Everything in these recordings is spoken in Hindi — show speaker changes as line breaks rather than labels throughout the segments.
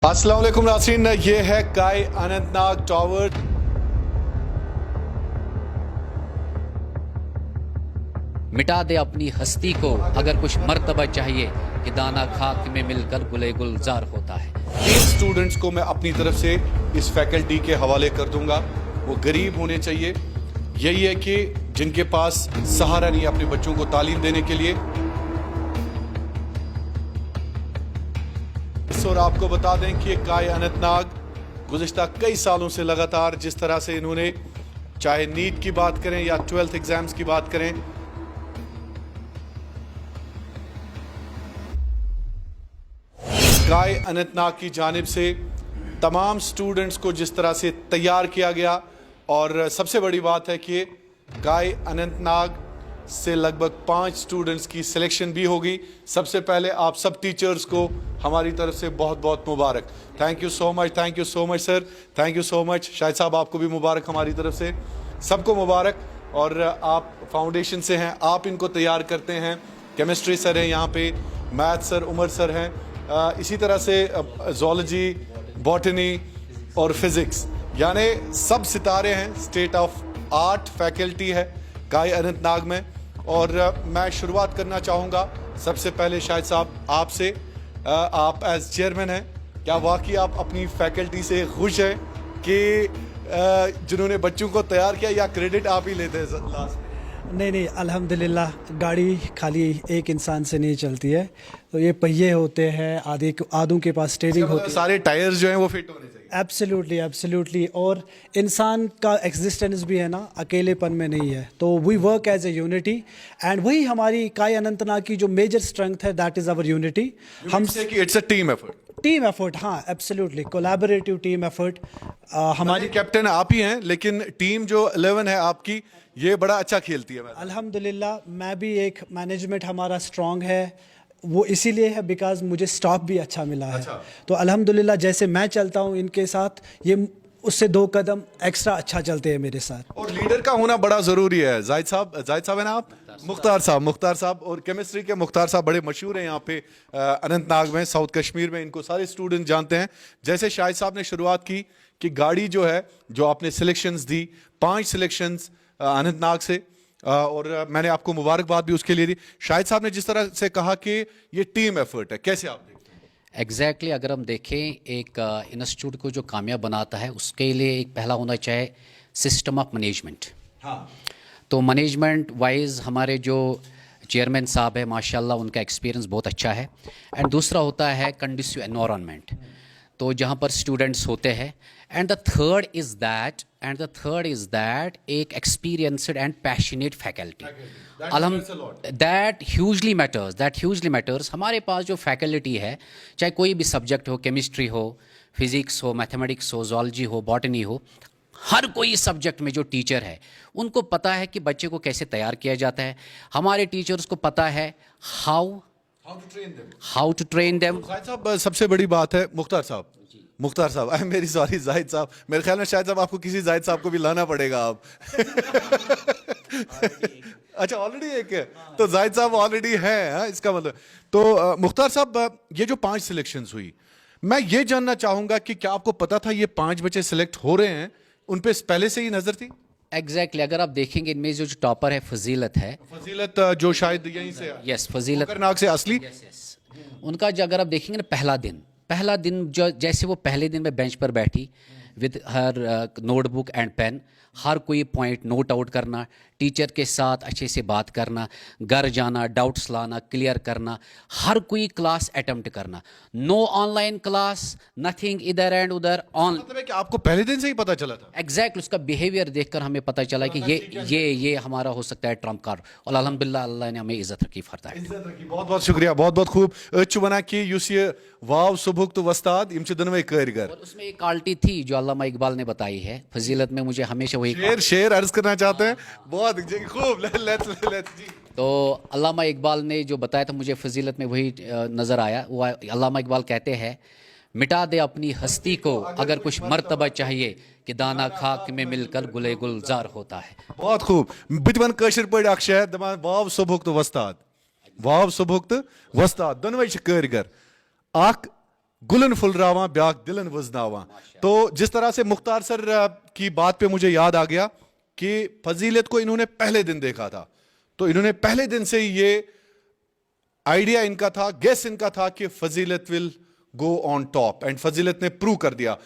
अस्सलाम वालेकुम नाज़रीन, ये है काई अनंतनाग टावर।
मिटा दे अपनी हस्ती को अगर कुछ मर्तबा चाहिए कि दाना खाक में मिलकर गुले गुलजार होता है।
3 स्टूडेंट्स को मैं अपनी तरफ से इस फैकल्टी के हवाले कर दूंगा। वो गरीब होने चाहिए, यही है कि जिनके पास सहारा नहीं अपने बच्चों को तालीम देने के लिए। और आपको बता दें कि काई अनंतनाग गुज़िश्ता कई सालों से लगातार जिस तरह से इन्होंने, चाहे नीट की बात करें या 12th एग्जाम्स की बात करें, काई अनंतनाग की जानिब से तमाम स्टूडेंट्स को जिस तरह से तैयार किया गया। और सबसे बड़ी बात है कि काई अनंतनाग से लगभग 5 स्टूडेंट्स की सिलेक्शन भी होगी। सबसे पहले आप सब टीचर्स को हमारी तरफ से बहुत बहुत मुबारक। Thank you so much, thank you so much sir, thank you so much. Shahid Sahab, आपको भी मुबारक हमारी तरफ से, सबको मुबारक। और आप फाउंडेशन से हैं, आप इनको तैयार करते हैं। केमिस्ट्री सर हैं यहाँ पे, मैथ सर उमर सर हैं, इसी तरह से ज़ूलॉजी, बॉटनी और फिज़िक्स, यानी सब सितारे हैं। स्टेट ऑफ आर्ट फैकल्टी है काई अनंतनाग में। और मैं शुरुआत करना चाहूँगा सबसे पहले शाहिद साहब आपसे। आप एज चेयरमैन हैं, क्या वाकई आप अपनी फैकल्टी से खुश हैं कि जिन्होंने बच्चों को तैयार किया, या क्रेडिट आप ही लेते हैं लास्ट में?
नहीं, अल्हम्दुलिल्लाह, गाड़ी खाली एक इंसान से नहीं चलती है। तो ये पहिए होते हैं, आधों के पास स्टीयरिंग होती है।
सारे टायर्स जो हैं वो फिट होने चाहिए।
एब्सोल्युटली। और इंसान का एग्जिस्टेंस भी है ना, अकेलेपन में नहीं है। तो we work as a unity, and वही हमारी काई अनंतनाग की जो मेजर स्ट्रेंथ है, दैट इज़ आवर यूनिटी।
हम से कि इट्स अ टीम एफर्ट, हाँ, एब्सोल्युटली कोलैबोरेटिव टीम एफर्ट। हमारी कैप्टन आप ही हैं, लेकिन टीम जो 11 है आपकी, ये बड़ा अच्छा खेलती है।
अल्हम्दुलिल्लाह, मैं भी एक मैनेजमेंट हमारा स्ट्रॉन्ग है, वो इसीलिए है बिकॉज मुझे स्टाफ भी अच्छा मिला है। तो अल्हम्दुलिल्लाह, जैसे मैं चलता हूँ इनके साथ, ये उससे 2 कदम एक्स्ट्रा अच्छा चलते हैं मेरे साथ।
और लीडर का होना बड़ा ज़रूरी है। जाहिद साहब है ना आप? मुख्तार साहब और केमिस्ट्री के मुख्तार साहब बड़े मशहूर हैं यहाँ पे अनंतनाग में, साउथ कश्मीर में। इनको सारे स्टूडेंट जानते हैं। जैसे शाहिद साहब ने शुरुआत की कि गाड़ी जो है, जो आपने सिलेक्शंस दी, 5 सिलेक्शंस अनंतनाग से, और मैंने आपको मुबारकबाद भी उसके लिए दी। शाहिद साहब ने जिस तरह से कहा कि ये टीम एफर्ट है, कैसे आप देखते हैं?
एग्जैक्टली अगर हम देखें, एक इंस्टीट्यूट को जो कामयाब बनाता है उसके लिए एक पहला होना चाहिए सिस्टम ऑफ मैनेजमेंट।
हाँ।
तो मैनेजमेंट वाइज हमारे जो चेयरमैन साहब है, माशाल्लाह उनका एक्सपीरियंस बहुत अच्छा है। एंड दूसरा होता है कंडीसिव एनवायरनमेंट, तो जहाँ पर स्टूडेंट्स होते हैं। And the third is that एक experienced and passionate faculty. That hugely matters. हमारे पास जो फैकल्टी है, चाहे कोई भी सब्जेक्ट हो, केमिस्ट्री हो, फिज़िक्स हो, मैथमेटिक्स हो, ज़ूलॉजी हो, बॉटनी हो, हर कोई सब्जेक्ट में जो टीचर है उनको पता है कि बच्चे को कैसे तैयार किया जाता है। हमारे टीचर्स को पता है how to train them.
Zahid साहब, सबसे बड़ी बात है मुख्तार साहब, मेरी सॉरी, जाहिद साहब, मेरे ख्याल में शायद साहब आपको किसी जाहिद साहब को भी लाना पड़ेगा आप। अच्छा, ऑलरेडी एक है, तो जाहिद साहब ऑलरेडी है, इसका मतलब। तो मुख्तार साहब, ये जो 5 सिलेक्शंस हुई, मैं ये जानना चाहूंगा कि क्या आपको पता था ये 5 बच्चे सिलेक्ट हो रहे हैं? उन पे पहले से ही नजर थी?
एग्जैक्टली अगर आप देखेंगे, इनमें जो टॉपर है
फजीलत, जो शायद यहीं से,
यस, फजीलत
नाग से असली।
उनका जो अगर आप देखेंगे ना, पहला दिन जो, जैसे वो पहले दिन में बेंच पर बैठी with her notebook and pen, हर कोई पॉइंट नोट आउट करना, टीचर के साथ अच्छे से बात करना, घर जाना, डाउट्स लाना, क्लियर करना, हर कोई क्लास अटेम्प्ट करना, नो ऑनलाइन क्लास, नथिंग इधर एंड उधर ऑन।
मतलब है कि आपको पहले दिन से ही पता चला था?
एग्जैक्टली, उसका बिहेवियर देखकर हमें पता चला कि ये हमारा हो सकता है ट्रम्प कार्ड। और अल्हम्दुलिल्लाह, अल्लाह ने हमें इज्जत रखी फरता है।
बहुत बहुत शुक्रिया, बहुत बहुत खूब। अच्छु बना कि युस ये वाव सुबुक तो वस्ताद इम दोनों कारीगर।
और उसमें एक क्वालिटी थी जो अल्लामा इकबाल ने बताई है फजीलत में, मुझे हमेशा वही
शेर अर्ज करना चाहते हैं। बहुत खूब, लेट्स जी।
तो अल्लामा इकबाल ने जो बताया था, मुझे फजीलत में वही नज़र आया। वो अल्लामा इकबाल कहते हैं, मिटा दे अपनी हस्ती को अगर कुछ मर्तबा चाहिए कि दाना खाक में मिलकर गुले गुलजार होता है।
बहुत खूब। बितवन कशर पड़ अक्षय दमान वाव सुबुक तो वस्ताद, दोनों कारीगर। गुलन फुलरावा ब्याक दिलन वजनावा। तो जिस तरह से मुख्तार सर की बात पे मुझे याद आ गया कि फजीलत को इन्होंने पहले दिन देखा था, तो इन्होंने पहले दिन से ही ये आइडिया इनका था, गेस इनका था कि फजीलत will go on top, and फजीलत ने प्रूव कर दिया।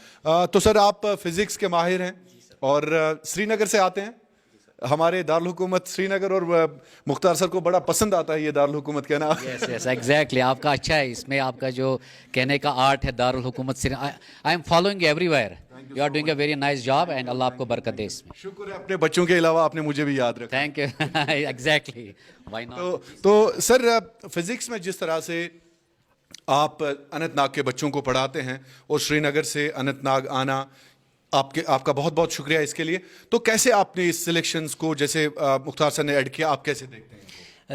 तो सर आप फिजिक्स के माहिर हैं और श्रीनगर से आते हैं, हमारे दारुल हुकूमत श्रीनगर, और मुख्तार सर को बड़ा पसंद आता है ये दारुल हुकूमत कहना।
यस यस एग्जैक्टली, आपका अच्छा है इसमें, आपका जो कहने का आर्ट है दारुल हुकूमत से। I am following everywhere, you are doing a very nice job and Allah आपको बरकत दे इसमें।
शुक्र है अपने बच्चों के अलावा आपने मुझे भी याद रखा।
Thank you exactly, why not.
तो सर फिजिक्स में जिस तरह से आप अनंतनाग के बच्चों को पढ़ाते हैं और श्रीनगर से अनंतनाग आना, आपका बहुत बहुत शुक्रिया इसके लिए। तो कैसे आपने इस सिलेक्शंस को, जैसे मुख्तार सर ने ऐड किया, आप कैसे देखते हैं?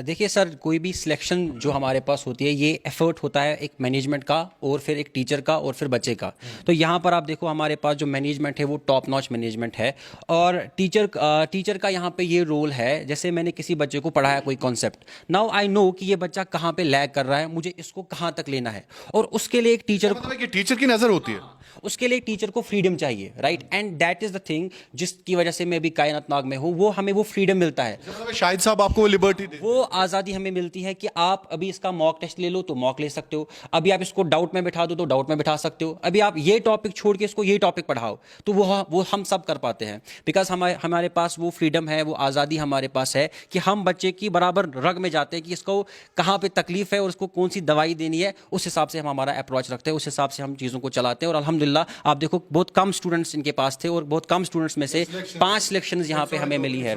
देखिए सर, कोई भी सिलेक्शन जो हमारे पास होती है ये एफर्ट होता है एक मैनेजमेंट का और फिर एक टीचर का और फिर बच्चे का। तो यहाँ पर आप देखो हमारे पास जो मैनेजमेंट है वो टॉप नॉच मैनेजमेंट है, और टीचर का यहाँ पे ये रोल है, जैसे मैंने किसी बच्चे को पढ़ाया कोई कॉन्सेप्ट, नाउ आई नो कि ये बच्चा कहाँ पे लैग कर रहा है, मुझे इसको कहाँ तक लेना है, और उसके लिए एक टीचर
मतलब है कि टीचर की नज़र होती है,
उसके लिए टीचर को फ्रीडम चाहिए, right, and that is the thing जिसकी वजह से मैं भी कायनात अनंतनाग में हूँ, वो हमें वो फ्रीडम मिलता है,
मतलब शाहिद साहब आपको लिबर्टी दे,
वो आज़ादी हमें मिलती है कि आप अभी इसका मॉक टेस्ट ले लो तो मॉक ले सकते हो, अभी आप इसको डाउट में बिठा दो तो डाउट में बिठा सकते हो, अभी आप ये टॉपिक छोड़ के इसको ये टॉपिक पढ़ाओ, तो वो हम सब कर पाते हैं, बिकॉज हमारे पास वो फ्रीडम है, वो आज़ादी हमारे पास है कि हम बच्चे की बराबर रग में जाते हैं कि इसको कहाँ पे तकलीफ है और उसको कौन सी दवाई देनी है, उस हिसाब से हम हमारा अप्रोच रखते हैं, उस हिसाब से हम चीज़ों को चलाते हैं। और अल्हम्दुलिल्लाह आप देखो बहुत कम स्टूडेंट्स इनके पास थे और बहुत कम स्टूडेंट्स में से 5 सिलेक्शंस यहाँ पे हमें मिली है।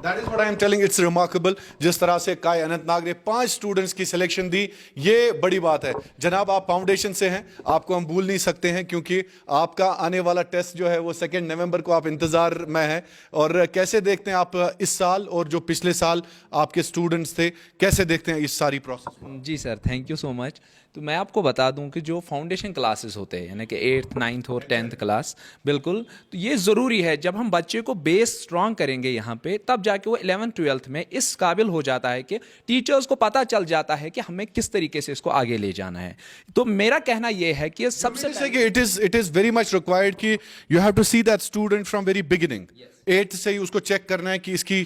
That is what I am telling, it's remarkable। जिस तरह से काय अनंतनाग ने 5 स्टूडेंट्स की सिलेक्शन दी, ये बड़ी बात है। जनाब आप फाउंडेशन से हैं, आपको हम भूल नहीं सकते हैं, क्योंकि आपका आने वाला टेस्ट जो है वो 2 नवंबर को आप इंतजार में हैं। और कैसे देखते हैं आप इस साल और जो पिछले साल आपके स्टूडेंट्स थे, कैसे देखते हैं इस सारी प्रोसेस?
जी sir, thank you so much. तो मैं आपको बता दूं कि जो फाउंडेशन क्लासेस होते हैं, यानी कि 8th, 9th और 10th क्लास, बिल्कुल तो ये ज़रूरी है। जब हम बच्चे को बेस स्ट्रांग करेंगे यहाँ पे, तब जाके वो 11th, 12th में इस काबिल हो जाता है कि टीचर्स को पता चल जाता है कि हमें किस तरीके से इसको आगे ले जाना है। तो मेरा कहना ये है कि सबसे
it is very much required कि you have to see that student from very beginning. 8th से ही उसको चेक करना है कि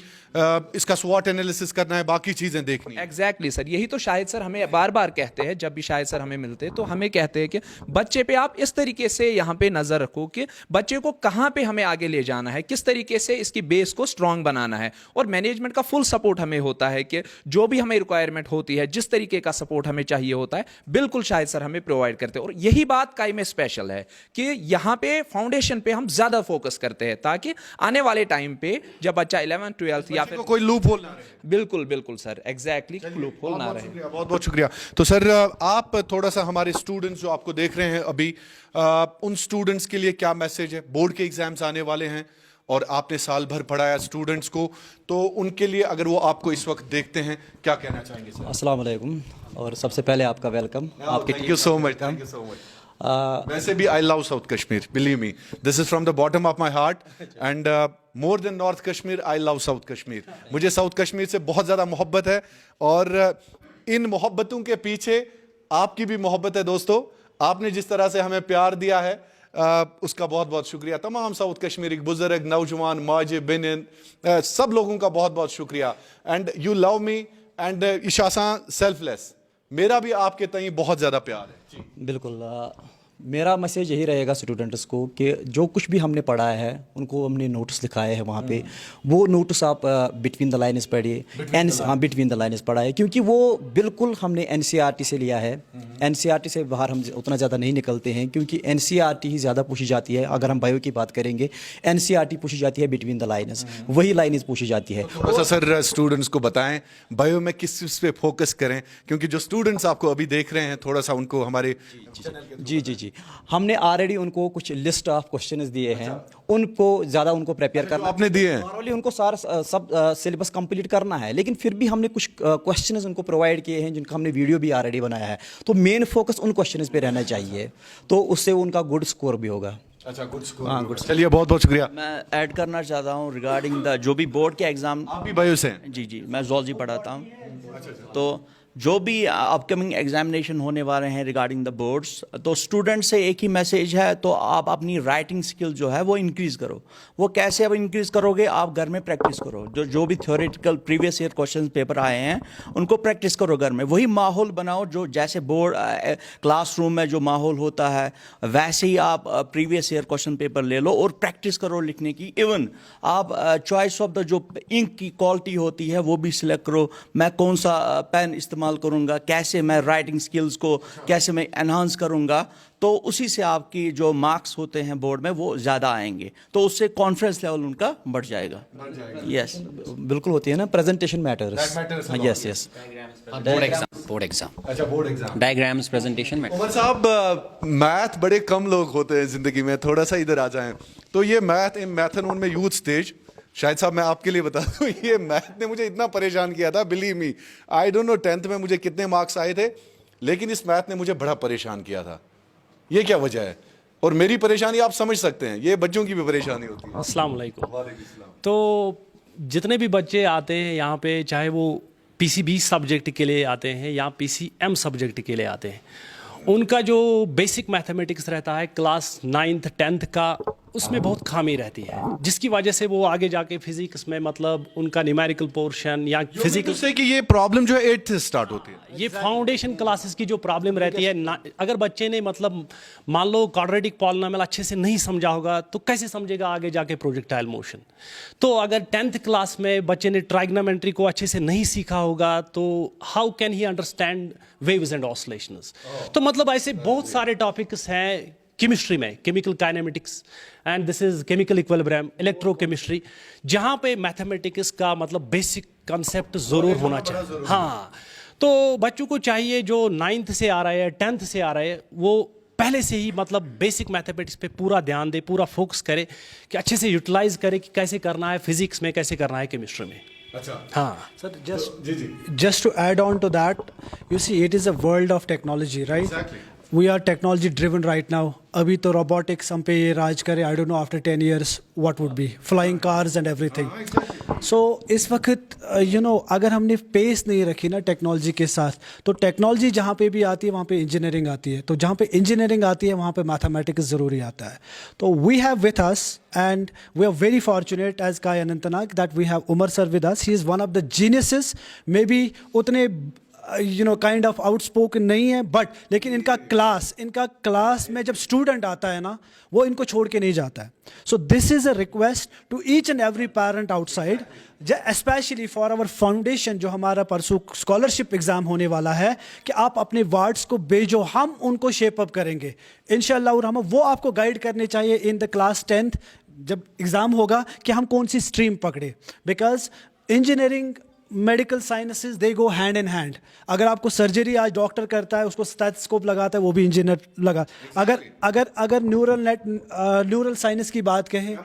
इसका स्वॉट एनालिसिस करना है, बाकी चीजें देखनी है।
एग्जैक्टली सर, यही तो शाहिद सर हमें बार बार कहते हैं, जब भी शाहिद सर हमें मिलते हैं तो हमें कहते हैं कि बच्चे पे आप इस तरीके से यहाँ पे नजर रखो कि बच्चे को कहाँ पे हमें आगे ले जाना है, किस तरीके से इसकी बेस को स्ट्रांग बनाना है। और मैनेजमेंट का फुल सपोर्ट हमें होता है कि जो भी हमें रिक्वायरमेंट होती है, जिस तरीके का सपोर्ट हमें चाहिए होता है, बिल्कुल शाहिद सर हमें प्रोवाइड करते हैं। और यही बात काई में स्पेशल है कि यहाँ पे फाउंडेशन पे हम ज्यादा फोकस करते हैं, ताकि आने वाले टाइम पे जब बच्चा 11th, 12th या फिर
कोई लूप होल ना रहे।
बिल्कुल बिल्कुल सर, एग्जैक्टली लूप होल ना रहे।
बहुत बहुत शुक्रिया। तो सर आप थोड़ा सा हमारे स्टूडेंट्स जो आपको देख रहे हैं अभी, उन स्टूडेंट्स के लिए क्या मैसेज है? बोर्ड के एग्जाम्स आने वाले हैं और आपने साल भर पढ़ाया स्टूडेंट्स को, तो उनके लिए अगर वो आपको इस वक्त देखते हैं, क्या कहना चाहेंगे सर?
अस्सलाम वालेकुम, और सबसे पहले आपका वेलकम। आपके
thank you so much, thank you so much. वैसे भी I love south Kashmir, believe me, this is from the bottom of my heart, and more than north Kashmir I love south Kashmir. मुझे साउथ कश्मीर से बहुत ज़्यादा मोहब्बत है, और इन मोहब्बतों के पीछे आपकी भी मोहब्बत है दोस्तों। आपने जिस तरह से हमें प्यार दिया है उसका बहुत बहुत शुक्रिया। तमाम साउथ कश्मीर के बुजुर्ग, नौजवान, माजे, बहन, सब लोगों का बहुत बहुत शुक्रिया। And you love me and is so selfless, मेरा भी आपके तई बहुत ज़्यादा प्यार है।
बिल्कुल, मेरा मैसेज यही रहेगा स्टूडेंट्स को कि जो कुछ भी हमने पढ़ाया है, उनको हमने नोट्स लिखाए हैं वहाँ पे, वो नोट्स आप बिटवीन द लाइन्स पढ़िए, बिटवीन द लाइन्स पढ़ा है, क्योंकि वो बिल्कुल हमने NCERT से लिया है। NCERT से बाहर हम उतना ज़्यादा नहीं निकलते हैं, क्योंकि NCERT ही ज़्यादा पूछी जाती है। अगर हम बायो की बात करेंगे, NCERT पूछी जाती है बिटवीन द लाइन्स, वही लाइन्स पूछी जाती है।
थोड़ा सर स्टूडेंट्स को बताएं बायो में किस चीज़ पे फोकस करें, क्योंकि जो स्टूडेंट्स आपको अभी देख रहे हैं, थोड़ा सा उनको हमारे
जी हमने ऑलरेडी उनको कुछ लिस्ट ऑफ क्वेश्चंस दिए हैं, उनको ज़्यादा उनको प्रिपेयर करना
आपने दिए हैं,
नॉर्मली उनको सारा सब सिलेबस कंप्लीट करना है, लेकिन फिर भी हमने कुछ क्वेश्चंस उनको प्रोवाइड किए हैं, जिनका हमने वीडियो भी ऑलरेडी बनाया है। तो मेन फोकस उन क्वेश्चंस पे रहना चाहिए, तो उससे उनका गुड स्कोर भी होगा।
अच्छा, गुड स्कोर। हाँ, गुड। चलिए, बहुत बहुत शुक्रिया।
मैं ऐड करना चाहता हूँ रिगार्डिंग द जो भी बोर्ड के एग्ज़ाम।
आप भी बायो से हैं?
जी, मैं ज़ूलॉजी पढ़ाता हूँ। तो जो भी अपकमिंग एग्जामिनेशन होने वाले हैं रिगार्डिंग द बोर्ड्स, तो स्टूडेंट से एक ही मैसेज है, तो आप अपनी राइटिंग स्किल जो है वो इंक्रीज़ करो। वो कैसे अब इंक्रीज़ करोगे? आप घर में प्रैक्टिस करो, जो भी theoretical previous year question paper आए हैं उनको प्रैक्टिस करो घर में। वही माहौल बनाओ जो जैसे बोर्ड क्लासरूम में जो माहौल होता है वैसे ही आप प्रीवियस ईयर क्वेश्चन पेपर ले लो और प्रैक्टिस करो लिखने की। इवन आप चॉइस ऑफ द जो इंक की क्वालिटी होती है वो भी सिलेक्ट करो। मैं कौन सा पेन इस्तेमाल करूंगा, कैसे मैं राइटिंग स्किल्स को कैसे मैं एनहांस करूंगा, तो उसी से आपकी जो मार्क्स होते हैं बोर्ड में वो ज़्यादा आएंगे, तो उससे कॉन्फिडेंस लेवल उनका बढ़ जाएगा। यस,
बिल्कुल होती है ना, presentation matters. Yes yes.
Board exam
अच्छा, बोर्ड एग्जाम,
डायग्राम्स, प्रेजेंटेशन में।
उमर साहब, मैथ बड़े कम लोग होते हैं जिंदगी में, थोड़ा सा इधर आ जाएं। तो ये मैथ इन मैथनोन में यूथ स्टेज, शायद साहब मैं आपके लिए बता दूं, ये मैथ ने मुझे इतना परेशान किया था, believe me. I don't know 10th में मुझे कितने मार्क्स आए थे, लेकिन इस मैथ ने मुझे बड़ा परेशान किया था। ये क्या वजह है? और मेरी परेशानी आप समझ सकते हैं, ये बच्चों की भी परेशानी होती है।
अस्सलाम वालेकुम। तो जितने भी बच्चे आते हैं यहाँ पे, चाहे वो PCB सब्जेक्ट के लिए आते हैं या PCM सब्जेक्ट के लिए आते हैं, उनका जो बेसिक मैथमेटिक्स रहता है क्लास 9th 10th का, उसमें बहुत खामी रहती है, जिसकी वजह से वो आगे जाके फिजिक्स में मतलब उनका न्यूमेरिकल पोर्शन या फिजिकल
से कि ये प्रॉब्लम जो है 8th से स्टार्ट होती है।
ये फाउंडेशन क्लासेस की जो प्रॉब्लम रहती है अगर बच्चे ने मतलब मान लो क्वाड्रेटिक पॉलिनोमियल अच्छे से नहीं समझा होगा तो कैसे समझेगा आगे जाके प्रोजेक्टाइल मोशन। तो अगर 10th क्लास में बच्चे ने ट्राइग्नोमेट्री को अच्छे से नहीं सीखा होगा तो how can he understand waves and oscillations. तो मतलब ऐसे बहुत सारे टॉपिक्स हैं केमिस्ट्री में, chemical kinematics and this is chemical equilibrium, electrochemistry, जहाँ पे मैथमेटिक्स का मतलब बेसिक कंसेप्ट जरूर होना चाहिए। हाँ, तो बच्चों को चाहिए जो 9th से आ रहा है 10th से आ रहा है वो पहले से ही मतलब बेसिक मैथमेटिक्स पे पूरा ध्यान दे, पूरा फोकस करे कि अच्छे से यूटिलाइज करे कि कैसे करना है फिजिक्स में, कैसे करना है केमिस्ट्री में।
अच्छा
हाँ
Sir, just to add on to that, you see, it is a world of technology, right?
Exactly.
We are technology driven right now. अभी तो robotics हम पे ये राज करे, I don't know after 10 years what would be flying cars and everything. So इस वक्त अगर हमने पेस नहीं रखी ना टेक्नोलॉजी के साथ, तो टेक्नोलॉजी जहाँ पे भी आती है वहाँ पे इंजीनियरिंग आती है, तो जहाँ पे इंजीनियरिंग आती है वहाँ पे मैथमेटिक्स ज़रूरी आता है। तो we have with us and we are very fortunate as काई Anantnag that we have Umar sir with us. He is one of the geniuses, maybe उतने काइंड ऑफ आउटस्पोकन नहीं है, बट लेकिन इनका क्लास में जब स्टूडेंट आता है ना, वो इनको छोड़ के नहीं जाता है। So this is a request to each and every parent outside, specially for our foundation, जो हमारा परसों स्कॉलरशिप एग्जाम होने वाला है, कि आप अपने वार्ड्स को भेजो, हम उनको शेप अप करेंगे इंशाअल्लाह। और हम वो आपको गाइड करने चाहिए इन द क्लास 10th जब एग्ज़ाम होगा कि हम कौन सी स्ट्रीम पकड़े, because engineering medical sciences they go hand in hand. अगर आपको सर्जरी आज डॉक्टर करता है, उसको स्टेथोस्कोप लगाता है, वो भी इंजीनियर लगा। अगर न्यूरल साइंस की बात कहें,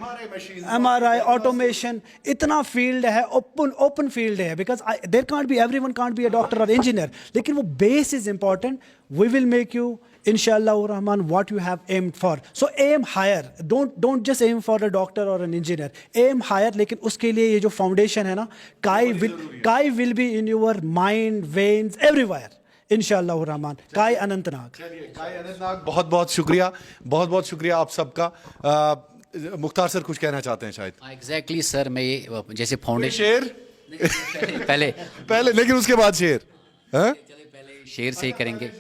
MRI, ऑटोमेशन, इतना फील्ड है, ओपन फील्ड है, because there can't be, everyone can't be a doctor और इंजीनियर, लेकिन वो base is important. We will make you inshallah rahman what you have aimed for. So aim higher, don't just aim for a doctor or an engineer, aim higher. लेकिन उसके लिए ये जो फाउंडेशन है ना, kai will be in your mind, veins, everywhere इंशाअल्लाह रहमान। काई अनंतनाग।
काई अनंतनाग, बहुत बहुत शुक्रिया, बहुत बहुत शुक्रिया आप सबका। मुख्तार सर कुछ कहना चाहते हैं शायद।
एग्जैक्टली सर, मैं ये जैसे फाउंडेशन
शेर
पहले
लेकिन उसके बाद शेर,
पहले शेर से ही करेंगे।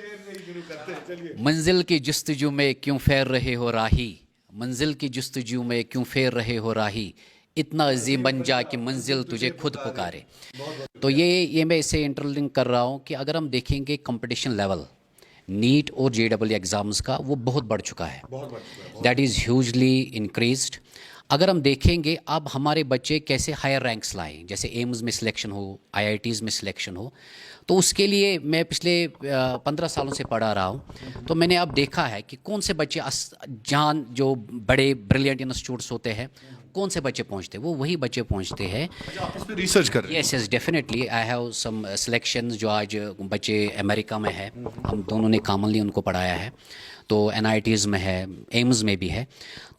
मंजिल की जुस्तजू में क्यों फेर रहे हो राही, मंजिल की जुस्तजू में क्यों फेर रहे हो राही, इतना अजीम बन जा कि मंजिल तुझे खुद पुकारे। तो ये मैं इसे इंटरलिंक कर रहा हूँ कि अगर हम देखेंगे कंपटीशन लेवल नीट और JEE एग्ज़ाम्स का, वो बहुत बढ़ चुका है, दैट इज़ ह्यूजली इंक्रीज्ड। अगर हम देखेंगे अब हमारे बच्चे कैसे हायर रैंक्स लाएं, जैसे एम्स में सिलेक्शन हो, IITs में सिलेक्शन हो, तो उसके लिए मैं पिछले 15 सालों से पढ़ा रहा हूँ। तो मैंने अब देखा है कि कौन से बच्चे जहाँ जो बड़े ब्रिलियंट इंस्टीट्यूट्स होते हैं, कौन से बच्चे पहुँचते हैं, वो वही बच्चे पहुँचते हैं।
आप इस पे रिसर्च कर रहे हैं?
Yes definitely, I have some selections जो आज बच्चे अमेरिका में है, हम दोनों ने कॉमनली उनको पढ़ाया है, तो NITs में है, एम्स में भी है।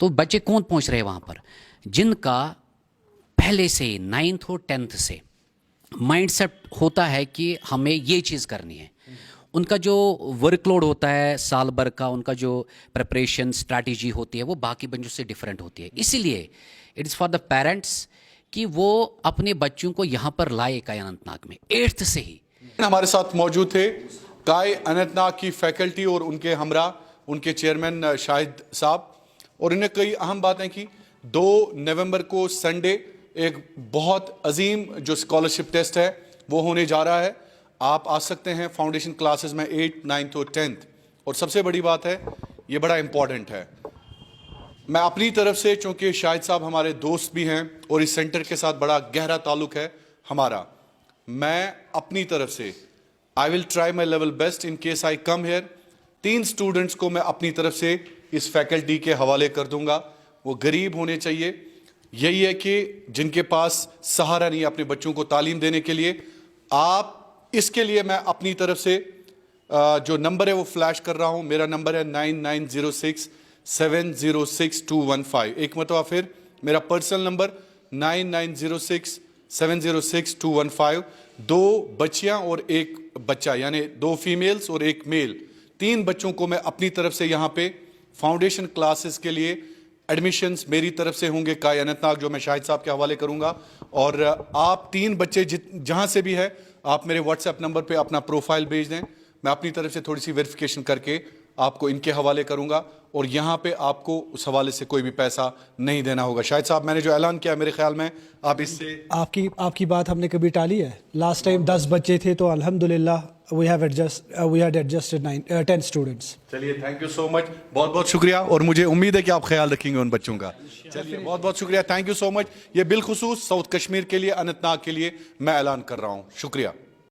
तो बच्चे कौन पहुंच रहे हैं वहाँ पर, जिनका पहले से 9th और 10th से माइंडसेट होता है कि हमें ये चीज़ करनी है। उनका जो वर्कलोड होता है साल भर का, उनका जो प्रिपरेशन स्ट्रैटेजी होती है वो बाकी बच्चों से डिफरेंट होती है। इसीलिए it is for the parents कि वो अपने बच्चों को यहाँ पर लाए काई अनंतनाग में 8th से ही।
हमारे साथ मौजूद थे काई अनंतनाग की फैकल्टी और उनके हमरा, उनके चेयरमैन शाहिद साहब, और इन्हें कई अहम बातें की। 2 नवंबर को संडे एक बहुत अजीम जो स्कॉलरशिप टेस्ट है वो होने जा रहा है। आप आ सकते हैं फाउंडेशन क्लासेस में 8th, 9th और 10th। और सबसे बड़ी बात है, ये बड़ा इंपॉर्टेंट है, मैं अपनी तरफ से, चूंकि शाहिद साहब हमारे दोस्त भी हैं और इस सेंटर के साथ बड़ा गहरा ताल्लुक है हमारा, मैं अपनी तरफ से I will try my level best in case I come here. 3 students को मैं अपनी तरफ से इस फैकल्टी के हवाले कर दूंगा। वो गरीब होने चाहिए, यही है कि जिनके पास सहारा नहीं है अपने बच्चों को तालीम देने के लिए। आप इसके लिए मैं अपनी तरफ से जो नंबर है वो फ्लैश कर रहा हूं। मेरा नंबर है 9906706215। एक मतलब फिर मेरा पर्सनल नंबर 9906706215। 2 बच्चियां और 1 बच्चा, यानी 2 फीमेल्स और 1 मेल, 3 बच्चों को मैं अपनी तरफ से यहाँ पे फाउंडेशन क्लासेस के लिए एडमिशन्स मेरी तरफ से होंगे काई अनंतनाग, जो मैं शाहिद साहब के हवाले करूंगा। और आप 3 बच्चे जहां से भी है, आप मेरे व्हाट्सएप नंबर पे अपना प्रोफाइल भेज दें, मैं अपनी तरफ से थोड़ी सी वेरिफिकेशन करके आपको इनके हवाले करूंगा। और यहाँ पे आपको उस हवाले से कोई भी पैसा नहीं देना होगा। शाहिद साहब, मैंने जो ऐलान किया, मेरे ख्याल में आप इससे
आपकी बात हमने कभी टाली है? लास्ट टाइम 10 बच्चे थे तो अल्हम्दुलिल्लाह we had adjusted 10 students।
चलिए, थैंक यू सो मच, बहुत बहुत शुक्रिया। और मुझे उम्मीद है कि आप ख्याल रखेंगे उन बच्चों का। चलिए, बहुत बहुत शुक्रिया, थैंक यू सो मच। ये बिलखुसूस साउथ कश्मीर के लिए, अनंतनाग के लिए मैं ऐलान कर रहा हूँ। शुक्रिया।